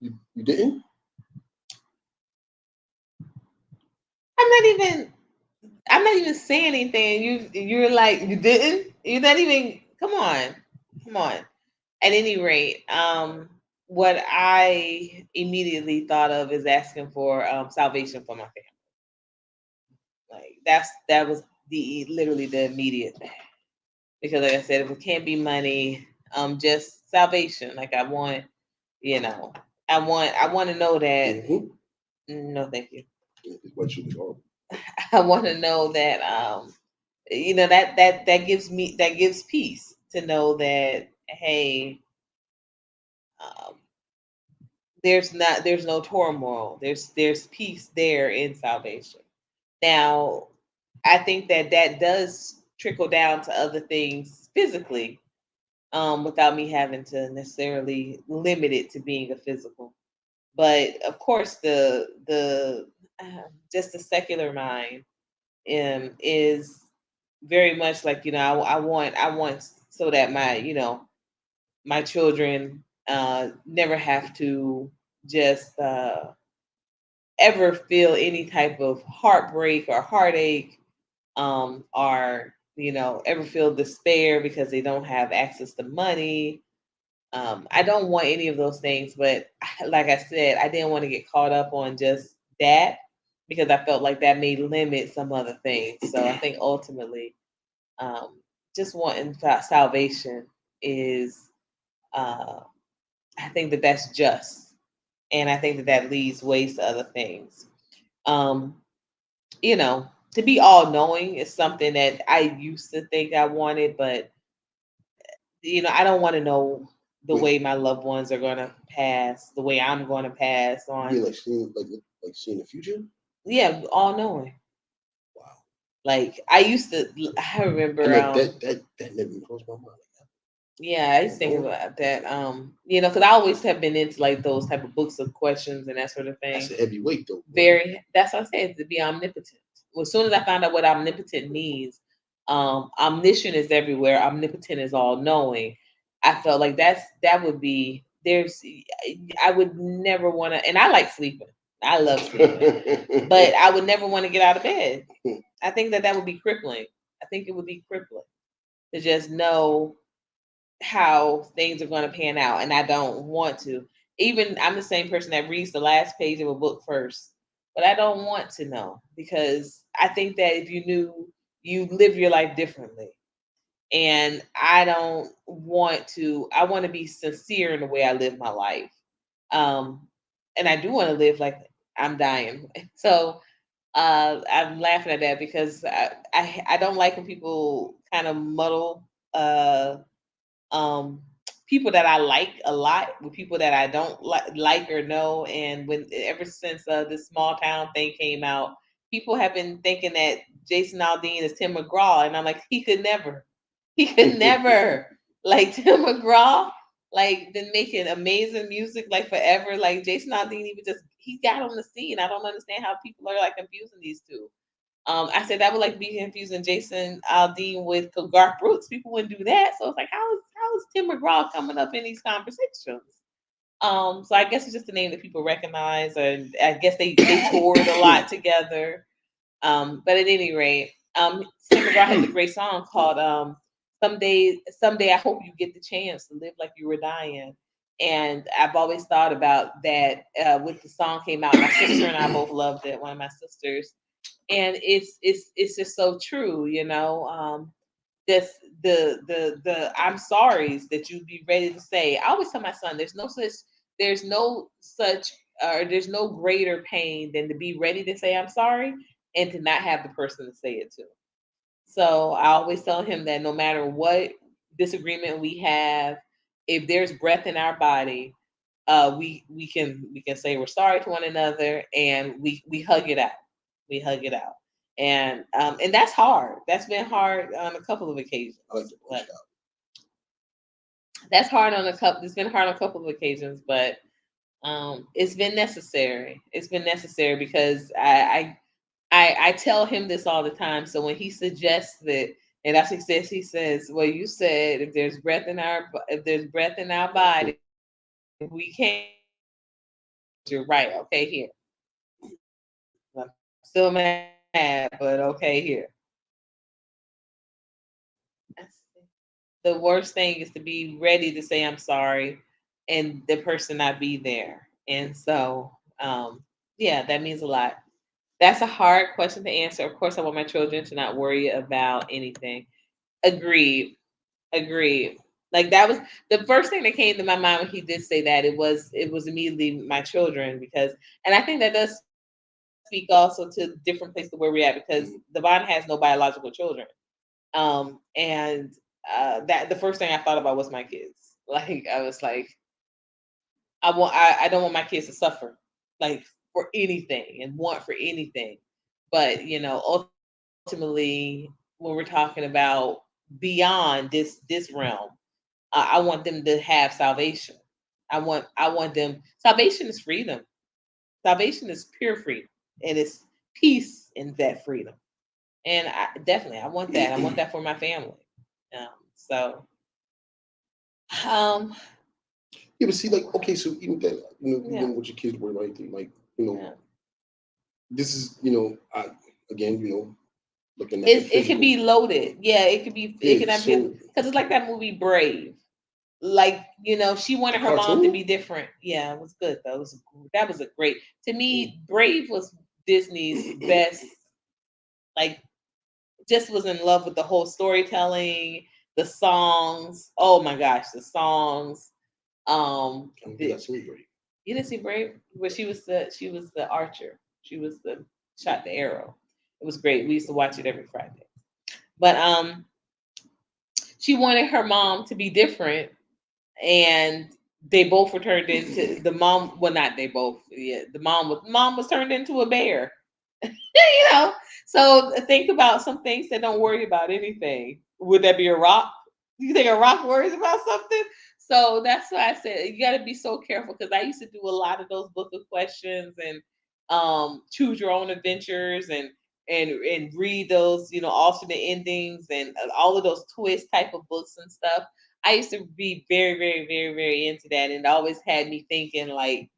You didn't? I'm not even saying anything. You're like, you didn't? You're not even Come on, come on. At any rate, what I immediately thought of is asking for salvation for my family. Like that was the literally the immediate thing. Because like I said, if it can't be money, just salvation. Like I want, you know, I want to know that. Mm-hmm. No, thank you. It's what you was. I want to know that that gives peace to know that hey, um, there's no turmoil. There's peace there in salvation. Now, I think that that does trickle down to other things physically, without me having to necessarily limit it to being a physical. But of course, the just the secular mind is very much like I want so that my children never have to just ever feel any type of heartbreak or heartache, or ever feel despair because they don't have access to money. I don't want any of those things, but like I said, I didn't want to get caught up on just that because I felt like that may limit some other things. So I think ultimately, um, just wanting salvation is, uh, I think that that's just, and I think that that leads ways to other things. Um, to be all knowing is something that I used to think I wanted, but I don't want to know the Wait, way my loved ones are going to pass, the way I'm going to pass you on. mean like seeing the future? Yeah, all knowing. Wow. Like I used to, I I remember, never that never even crossed my mind. yeah, I used to Oh think no, about that. Because I always have been into like those type of books of questions and that sort of that's thing. a heavy weight though, boy. Very, that's what I said, to be omnipotent. Well, as soon as I found out what omnipotent means, omniscient is everywhere, omnipotent is all knowing. I felt like that would be there's I would never want to, and I like sleeping. I love sleeping, but I would never want to get out of bed. I think that that would be crippling. I think it would be crippling to just know how things are going to pan out, and I don't want to. Even I'm the same person that reads the last page of a book first, but I don't want to know because I think that if you knew, you live your life differently. And I don't want to. I want to be sincere in the way I live my life, um, and I do want to live like I'm dying. So I'm laughing at that because I don't like when people kind of muddle. Um, People that I like a lot with people that I don't like or know. And when ever since this small town thing came out, people have been thinking that Jason Aldean is Tim McGraw, and I'm like, he could never. Like Tim McGraw, like been making amazing music like forever. Like Jason Aldean even just he got on the scene. I don't understand how people are like confusing these two. I said that would like be confusing Jason Aldean with Garth Brooks. People wouldn't do that. So it's like, how is Tim McGraw coming up in these conversations? So I guess it's just a name that people recognize, and I guess they toured a lot together. But at any rate, Tim McGraw has a great song called Someday I hope you get the chance to live like you were dying. And I've always thought about that when the song came out. My sister and I both loved it. One of my sisters, and it's just so true, this the I'm sorry's that you'd be ready to say. I always tell my son there's no such or there's no greater pain than to be ready to say I'm sorry and to not have the person to say it to. So I always tell him that no matter what disagreement we have, if there's breath in our body, we can say we're sorry to one another, and we hug it out. We hug it out, and that's hard. That's been hard on a couple of occasions. I like to push But out. that's hard on a couple. It's been hard on a couple of occasions, but it's been necessary. It's been necessary because I tell him this all the time. So when he suggests that, and that's what he says. He says, "Well, you said if there's breath in our body, we can't." You're right. Okay, here. I'm still mad, but okay, here. The worst thing is to be ready to say I'm sorry and the person not be there. And so, yeah, that means a lot. That's a hard question to answer. Of course, I want my children to not worry about anything. Agreed. Agreed. Like that was the first thing that came to my mind when he did say that. It was immediately my children because, and I think that does speak also to different places where we're at because Devon has no biological children. And that the first thing I thought about was my kids. Like I was like, I don't want my kids to suffer like for anything and want for anything. But ultimately when we're talking about beyond this realm, I want them to have salvation. I want them. Salvation is freedom. Salvation is pure freedom, and it's peace in that freedom. And I want that. I want that for my family. So, um, Yeah, but see, like, okay, so even that, you yeah, don't want your kids to worry about anything. Like, yeah. this is, I again, looking at the It could physical. be loaded. Yeah, it could be. It Yeah, could not be so because it's like that movie Brave. Like she the wanted her mom to cartoon. be different. Yeah, it was good though. That was a great, to me, Brave was Disney's best. Like, just was in love with the whole storytelling, the songs. Oh my gosh, the songs. I don't think I The, seen Brave. you didn't see Brave, but she was the archer. She was the shot the arrow. It was great. We used to watch it every Friday. But she wanted her mom to be different, and they both were turned into the mom. Well, not they both. Yeah, the mom was turned into a bear. you know. So think about some things that don't worry about anything. Would that be a rock? You think a rock worries about something? So that's why I said you got to be so careful because I used to do a lot of those book of questions and choose your own adventures and read those alternate endings and all of those twist type of books and stuff. I used to be very very very very into that, and it always had me thinking like,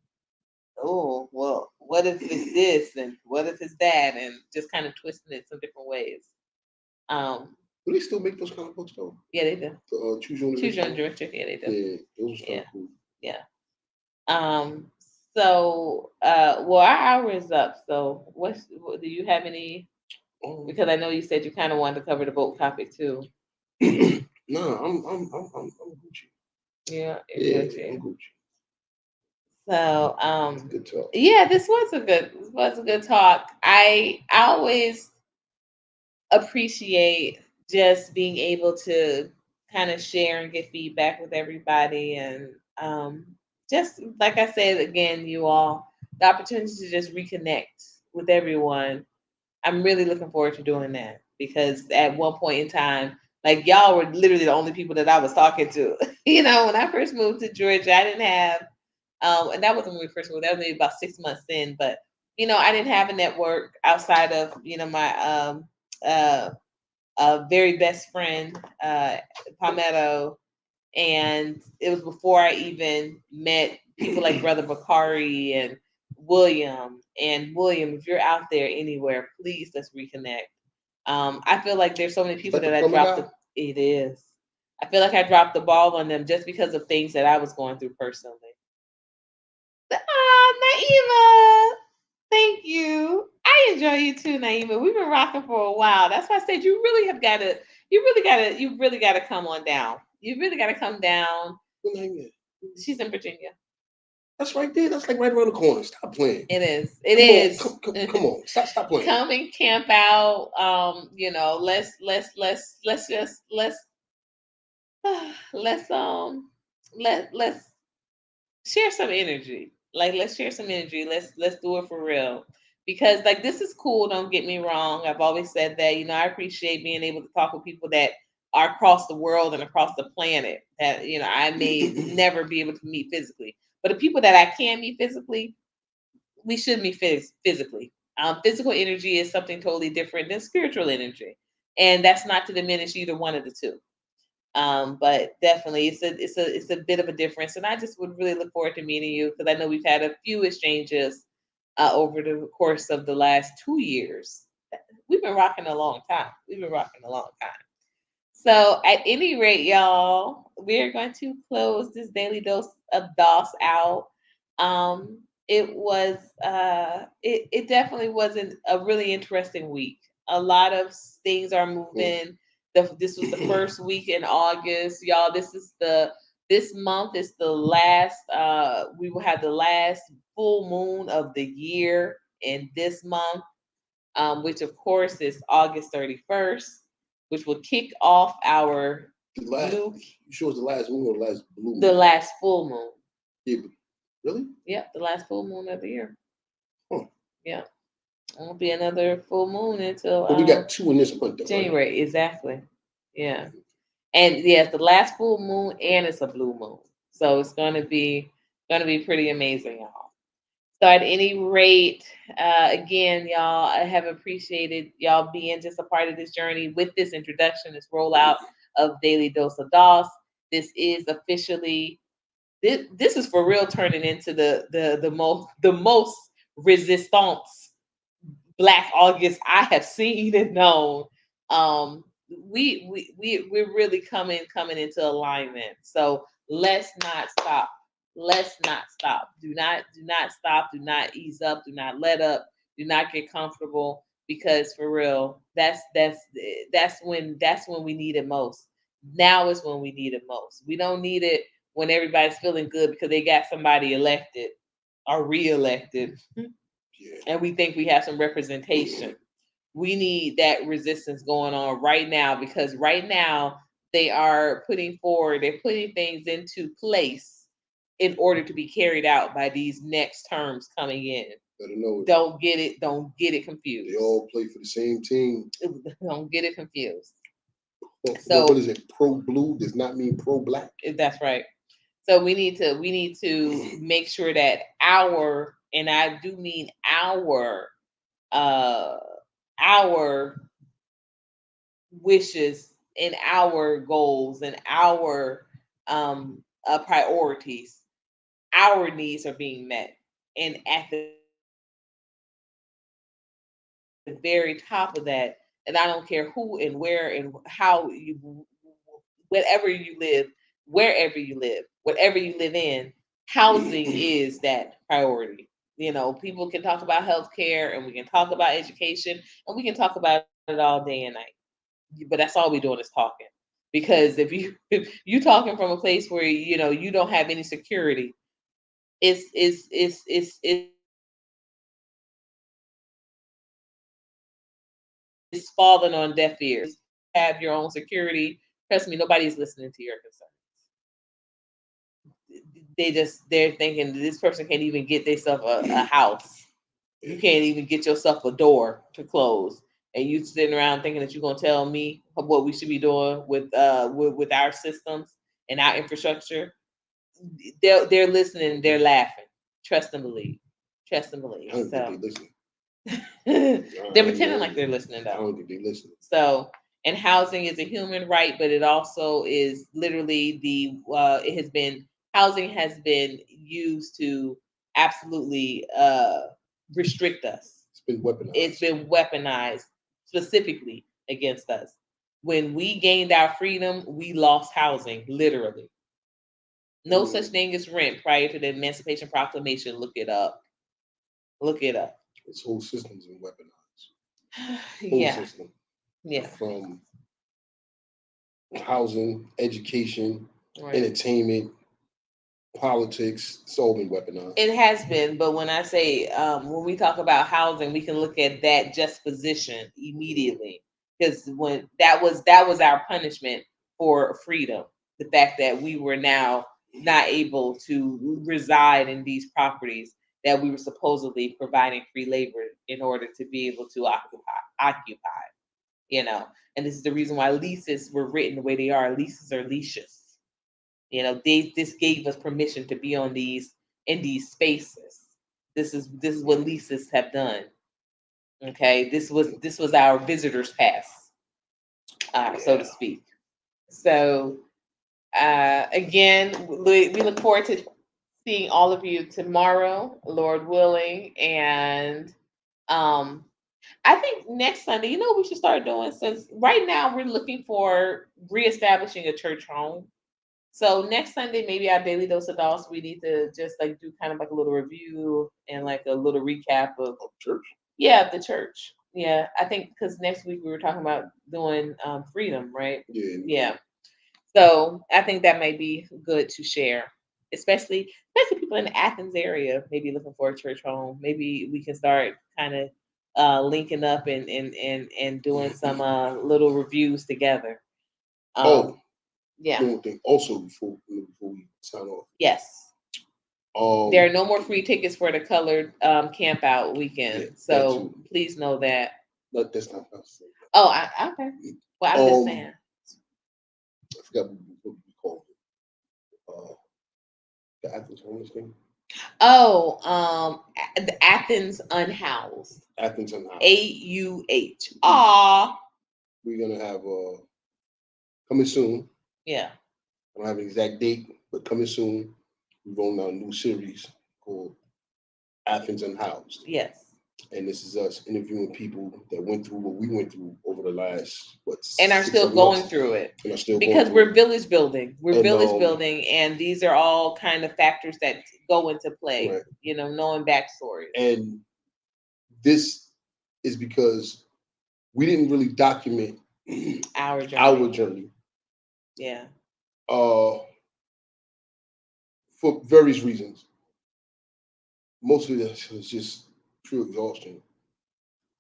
oh, well, what if it's this and what if it's that, and just kind of twisting it some different ways. Um, Do they still make those kind of books though? yeah, they do. Choose your own Choose your adventure. own director. Yeah, they do. Yeah, those was kind Yeah, of cool. yeah. Um, so, well, our hour is up. So, do you have any? Um, Because I know you said you kind of wanted to cover the boat topic too. nah, I'm Gucci. Yeah, Yeah, I'm Gucci. Gucci. So, It's a good talk. yeah, this was a good talk. I always appreciate just being able to kind of share and get feedback with everybody, and just like I said again, you all, the opportunity to just reconnect with everyone. I'm really looking forward to doing that because at one point in time, like y'all were literally the only people that I was talking to. When I first moved to Georgia, I didn't have and that wasn't when we first moved. That was maybe about 6 months in. But I didn't have a network outside of my uh, very best friend, Palmetto, and it was before I even met people like Brother Bakari and William. And William, if you're out there anywhere, please let's reconnect. I feel like there's so many Is people that the that I plumber dropped guy? the. It is. I feel like I dropped the ball on them just because of things that I was going through personally. Naima, thank you. I enjoy you too, Naima. We've been rocking for a while. That's why I said you really gotta come on down. You really gotta come down. What name is? She's in Virginia. That's right there. That's like right around the corner. Stop playing. It is. It Come on, is. come on. Stop playing. Come and camp out. Let's just let's let's share some energy. Like let's share some energy. Let's do it for real. Because like this is cool, don't get me wrong. I've always said that, I appreciate being able to talk with people that are across the world and across the planet that, I may never be able to meet physically. But the people that I can meet physically, we should meet physically. Physical energy is something totally different than spiritual energy. And that's not to diminish either one of the two. But definitely, it's a bit of a difference, and I just would really look forward to meeting you because I know we've had a few exchanges over the course of the last 2 years. We've been rocking a long time. We've been rocking a long time. So at any rate, y'all, we're going to close this daily dose of DOS out. It was it definitely wasn't a really interesting week. A lot of things are moving. This was the first week in August, y'all. This month is the last. We will have the last full moon of the year in this month, which of course is August 31st, which will kick off our blue. You sure it's the last moon or the last blue moon? The last full moon. Yeah, really? Yeah, the last full moon of the year. Huh. Yeah, it won't be another full moon until. Well, we got two in this month, though, January, right? exactly. Yeah, and yes, the last full moon, and it's a blue moon, so it's gonna be pretty amazing, y'all. So at any rate, again, y'all, I have appreciated y'all being just a part of this journey with this introduction, this rollout of Daily Dose of DOS. This is officially this is for real turning into the most resistance Black August I have seen and known. We're really coming into alignment. So let's not stop. Let's not stop. Do not stop. Do not ease up. Do not let up. Do not get comfortable, because for real, that's when we need it most. Now is when we need it most. We don't need it when everybody's feeling good because they got somebody elected or reelected. Yeah. And we think we have some representation. We need that resistance going on right now, because right now they're putting things into place in order to be carried out by these next terms coming in. Better know it. Don't get it confused. They all play for the same team. Don't get it confused. So what is it? Pro blue does not mean pro black. That's right. So we need to make sure that our, and I do mean uh our wishes and our goals and our priorities, our needs are being met. And at the very top of that, and I don't care who and where and how you, whatever you live, wherever you live, whatever you live in, housing is that priority. People can talk about healthcare, and we can talk about education, and we can talk about it all day and night. But that's all we're doing is talking. Because if you talking from a place where you don't have any security, it's falling on deaf ears. Have your own security. Trust me, nobody's listening to your concerns. They're thinking this person can't even get themselves a house. You can't even get yourself a door to close, and you sitting around thinking that you're gonna tell me what we should be doing with our systems and our infrastructure. They're listening. They're laughing. Trust and believe. Trust and believe. I don't So think they listen. they're pretending like they're listening, though. I don't think they listen. So, and housing is a human right, but it also is literally it has been housing has been used to absolutely restrict us. It's been weaponized. It's been weaponized specifically against us. When we gained our freedom, we lost housing, literally. No such thing as rent prior to the Emancipation Proclamation. Look it up. Look it up. This whole system's been weaponized. Yeah. System. Yeah. From housing, education, Right. entertainment, politics, it's all been weaponized. It has been, but when I say when we talk about housing, we can look at that just position immediately, because when that was our punishment for freedom, the fact that we were now not able to reside in these properties that we were supposedly providing free labor in order to be able to occupy. And this is the reason why leases were written the way they are. Leases are leashes. This gave us permission to be on these in these spaces. This is what leases have done. Okay, this was our visitors pass, so to speak. So again, we look forward to seeing all of you tomorrow, Lord willing, and um, I think next Sunday, you know what we should start doing, since right now we're looking for reestablishing a church home. So next Sunday, maybe our daily dose of DOS, we need to just like do kind of like a little review and like a little recap of church. yeah, the church. Yeah, I think because next week we were talking about doing freedom, right? Yeah. Yeah. So I think that might be good to share, especially people in the Athens area, maybe looking for a church home. Maybe we can start kind of linking up and doing some little reviews together. Oh, Yeah. one more thing. Also, before we sign off, Yes. There are no more free tickets for the colored camp out weekend. Yeah, so please know that. But that's not what I was saying. Oh, okay. Well, I'm just saying. I forgot what we called it. The Athens homeless thing. Oh, the Athens Unhoused. Athens Unhoused. AUH. Aw. We're gonna have coming soon. Yeah. I don't have an exact date, but coming soon. We're rolling out a new series called Athens Unhoused. Yes. And this is us interviewing people that went through what we went through over the last and are still going through it. And are still because we're village building. We're village building, and these are all kind of factors that go into play. Right. You know, knowing backstories. And this is because we didn't really document our journey. Our journey. Yeah. For various reasons. Most of this was just pure exhaustion.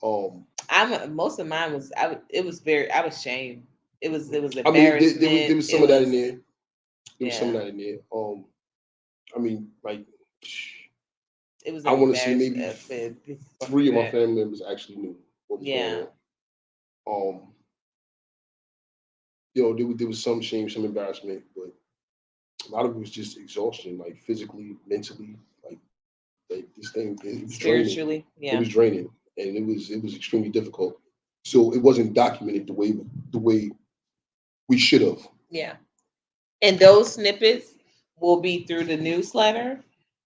Most of mine was it was ashamed. It was embarrassment. I mean, there was some of that in there. There was some of that in there. I mean, like it was. I want to say maybe 3 of my family members actually knew what was going on. You know, there was some shame, some embarrassment, but a lot of it was just exhaustion, like physically, mentally, like this thing. It was spiritually, draining. It was draining, and it was extremely difficult. So it wasn't documented the way we should have. Yeah, and those snippets will be through the newsletter.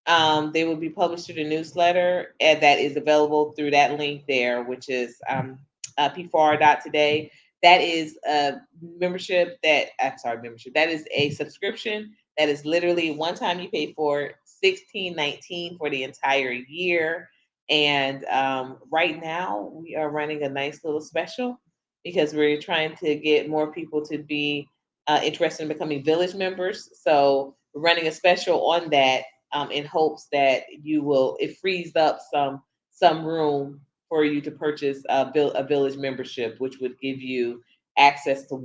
They will be published through the newsletter, and that is available through that link there, which is p4r.today. That is a membership that is a subscription that is literally one time you pay for $16.19 for the entire year. And right now we are running a nice little special because we're trying to get more people to be interested in becoming village members. So we're running a special on that in hopes that it frees up some room for you to purchase a village membership, which would give you access to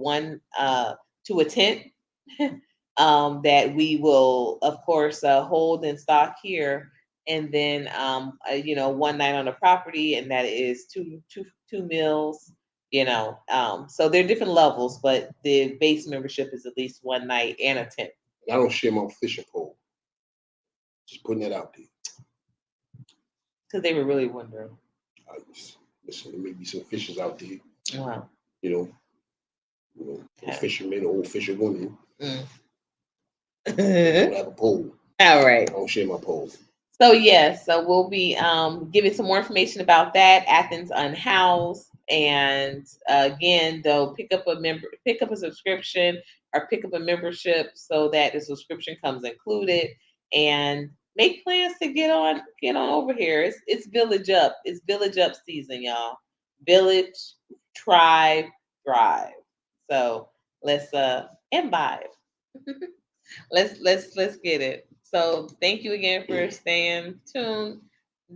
a tent that we will, of course, hold in stock here, and then one night on the property, and that is two meals. So there are different levels, but the base membership is at least one night and a tent. I don't share my fishing pole. Just putting that out there. Because they were really wondering. Listen, there may be some fishers out there. Wow. Fishermen, old fisherwomen. Don't have a pole. All right. I don't share my pole. So yes, so we'll be giving some more information about that, Athens Unhoused. And again, though, pick up a subscription or pick up a membership so that the subscription comes included, and make plans to get on over here. It's Village Up. It's Village Up season, y'all. Village, tribe, thrive. So let's imbibe. let's get it. So thank you again for staying tuned.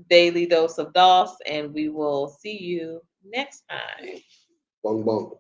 Daily dose of DOS, and we will see you next time. Bung bung.